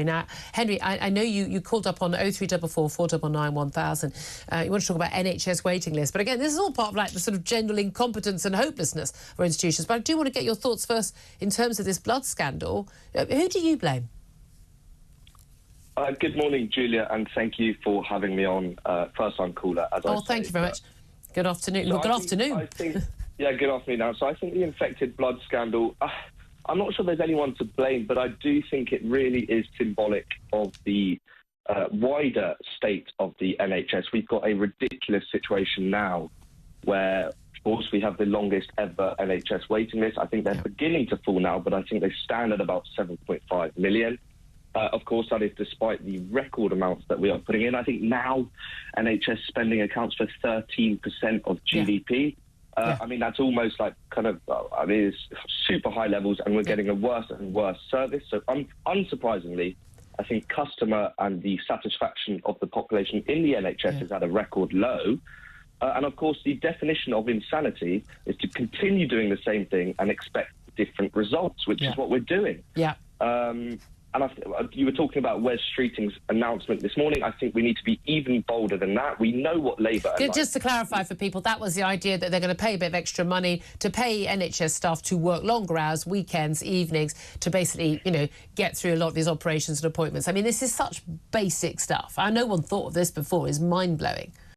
Now, Henry, I know you called up on 0344 499 1000. You want to talk about NHS waiting lists. But again, this is all part of like the sort of general incompetence and hopelessness for institutions. But I do want to get your thoughts first in terms of this blood scandal. Who do you blame? Good morning, Julia, and thank you for having me on first-time caller. Thank you very much. Good afternoon. So good afternoon. Yeah, good afternoon now. So I think the infected blood scandal, I'm not sure there's anyone to blame, but I do think it really is symbolic of the wider state of the NHS. We've got a ridiculous situation now where, of course, we have the longest ever NHS waiting list. I think they're beginning to fall now, but I think they stand at about 7.5 million. Of course, that is despite the record amounts that we are putting in. I think now NHS spending accounts for 13% of GDP. I mean, that's almost like it's super high levels, and we're getting a worse and worse service. So unsurprisingly, I think customer and the satisfaction of the population in the NHS is at a record low. And of course, the definition of insanity is to continue doing the same thing and expect different results, which is what we're doing. And you were talking about Wes Streeting's announcement this morning. I think we need to be even bolder than that. We know what Labour... Just to clarify for people, that was the idea that they're going to pay a bit of extra money to pay NHS staff to work longer hours, weekends, evenings, to basically, you know, get through a lot of these operations and appointments. I mean, this is such basic stuff. I know one thought of this before. It's mind-blowing.